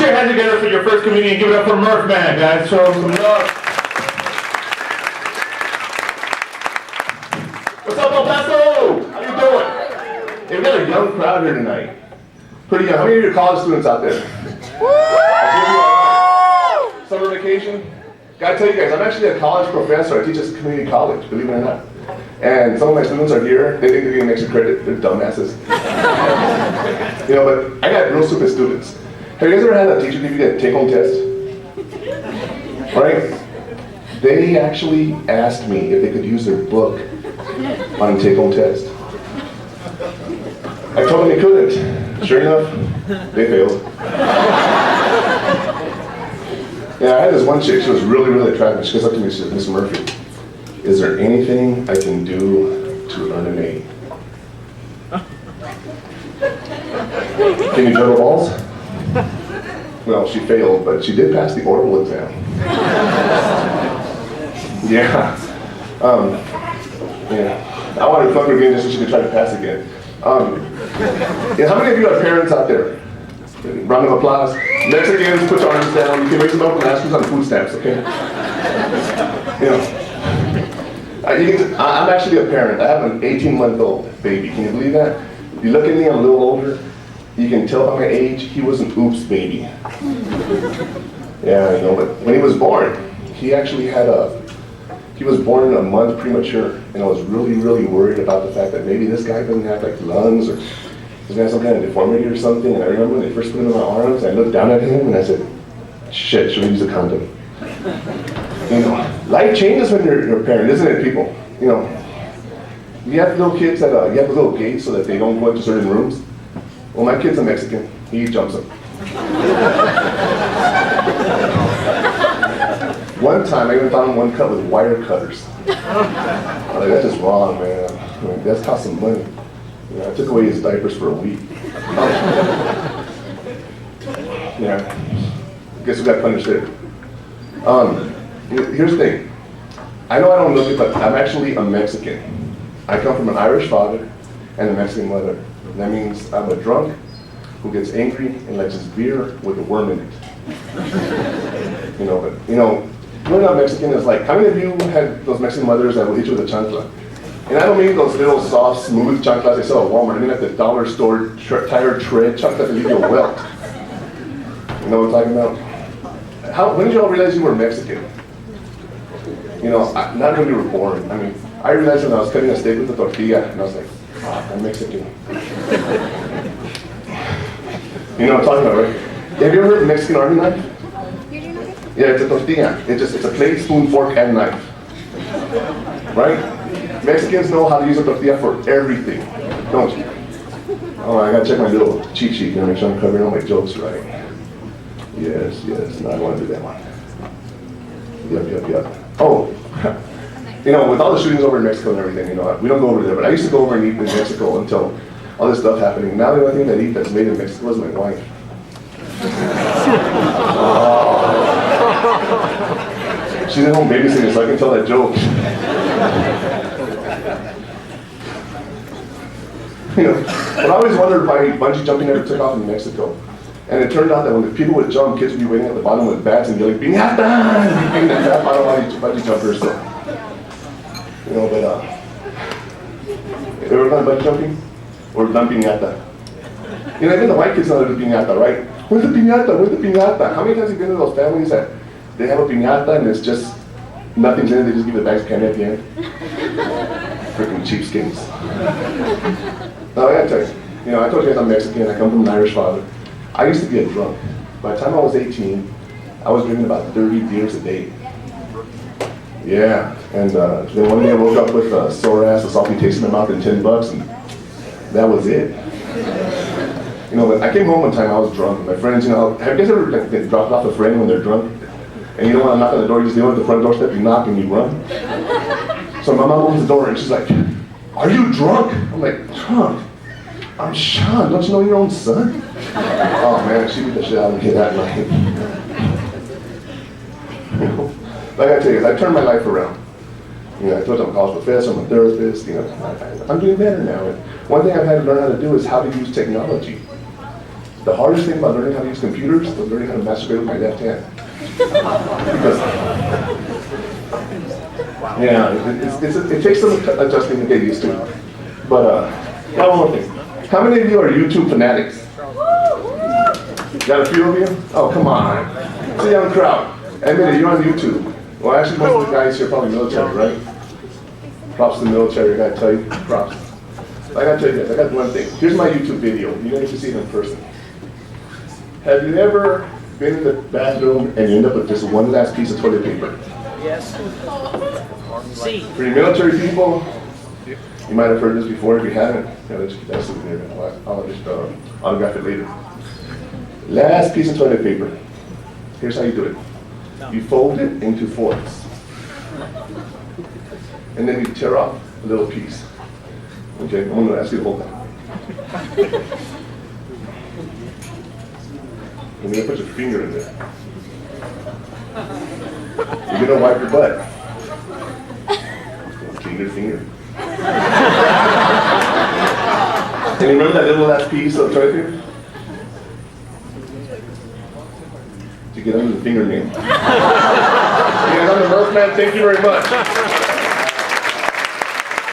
your hands together for your first comedian. Give it up for Murphman, guys. Show him some love. What's up, El Paso? How you doing? Hey, we got a young crowd here tonight. Pretty young. How many of you are college students out there? Summer vacation? Gotta tell you guys, I'm actually a college professor. I teach at community college, believe it or not. And some of my students are here. They think they're getting extra credit. They're dumbasses. You know, but I got real stupid students. Have you guys ever had a teacher give you a take-home test? Right? They actually asked me if they could use their book on a take-home test. I told them they couldn't. Sure enough, they failed. Yeah, I had this one chick. She was really, really attractive. She goes up to me and she says, "Miss Murphy, is there anything I can do to earn an A? Can you juggle balls?" Well, she failed, but she did pass the oral exam. Yeah. Yeah. I wanted to fuck her again just so she could try to pass again. Yeah, how many of you have parents out there? Round of applause. Mexicans, put your arms down. You can raise them up and ask who's on food stamps, okay? You know. I'm actually a parent. I have an 18-month-old baby. Can you believe that? You look at me, I'm a little older. You can tell by my age, he was an oops baby. Yeah, you know, but when he was born, he actually he was born a month premature. And I was really, really worried about the fact that maybe this guy doesn't have like lungs or doesn't have some kind of deformity or something. And I remember when they first put him in my arms, I looked down at him and I said, shit, should we use a condom? You know, life changes when you're a parent, isn't it, people? You know, you have little kids that, you have a little gate so that they don't go into certain rooms. Well, my kid's a Mexican, he jumps them. One time, I even found one cut with wire cutters. I was like, that's just wrong, man. I mean, that's cost some money. You know, I took away his diapers for a week. Yeah, guess we got punished there. Here's the thing. I know I don't look it, but I'm actually a Mexican. I come from an Irish father and a Mexican mother. That means I'm a drunk who gets angry and likes his beer with a worm in it. You know, but you know, growing up Mexican is like, how many of you had those Mexican mothers that would hit you with a chancla? And I don't mean those little soft, smooth chanclas they sell at Walmart. I mean like the dollar store tire tread chanclas that leave you a welt. You know what I'm talking about? When did y'all realize you were Mexican? You know, not when you were born. I mean, I realized when I was cutting a steak with a tortilla, and I was like, fuck, I'm Mexican. You know what I'm talking about, right? Have you ever heard of Mexican Army knife? Yeah, it's a tortilla. It's a plate, spoon, fork, and knife. Right? Mexicans know how to use a tortilla for everything, don't you? Oh, I gotta check my little cheat sheet here, make sure I'm covering all my jokes right. Yes, no, I want to do that one. Yep. Oh, you know, with all the shootings over in Mexico and everything, you know, we don't go over there, but I used to go over and eat in Mexico until all this stuff happening. Now the only thing that I eat that's made in Mexico is my wife. She's at home babysitting, so I can tell that joke. You know, but I always wondered why bungee jumping never took off in Mexico. And it turned out that when the people would jump, kids would be waiting at the bottom with bats and yelling, "Piñata!" and being that fat bungee jumpers. So, you know, but you ever done bungee jumping? Or done piñata? You know, even the white kids know how to do piñata, right? Where's the piñata? Where's the piñata? How many times have you been to those families that they have a piñata and it's just nothing's in it, they just give the bags of candy at the end? Freaking cheapskates. No, I gotta tell you, I told you guys I'm Mexican, I come from an Irish father. I used to be a drunk. By the time I was 18, I was drinking about 30 beers a day. Yeah, and then one day I woke up with a sore ass, a salty taste in my mouth, and $10, and that was it. You know, I came home one time, I was drunk, and my friends, you know, have you guys ever like, dropped off a friend when they're drunk? And you don't want to knock on the door, you just leave at the front doorstep, you knock and you run. So my mom opens the door and she's like, "Are you drunk?" I'm like, "Drunk? I'm Sean, don't you know your own son?" Oh man, she beat the shit out of me that night. Like I tell you, I turned my life around. You know, I told you I'm a college professor, I'm a therapist, I'm doing better now. And one thing I've had to learn how to do is how to use technology. The hardest thing about learning how to use computers was learning how to masturbate with my left hand. Because, yeah, it takes some adjusting to get used to. But, got one more thing. How many of you are YouTube fanatics? Got a few of you? Oh, come on. It's a young crowd. Admit you're on YouTube. Well, actually, most of the guys here are probably military, right? Props to the military, I gotta tell you. Props. I gotta tell you this, I got one thing. Here's my YouTube video. You're gonna get to see it in person. Have you ever been in the bathroom and you end up with just one last piece of toilet paper? Yes. For you military people, you might have heard this before. If you haven't, let's keep that souvenir. I'll just autograph it later. Last piece of toilet paper. Here's how you do it. You fold it into fourths. And then you tear off a little piece. Okay, I'm gonna ask you to hold that. And you're gonna put your finger in there. You're gonna wipe your butt. Clean your finger. And you remember that little last piece of toilet paper? To get under the fingernail. Yeah, I'm the Murphman. Thank you very much.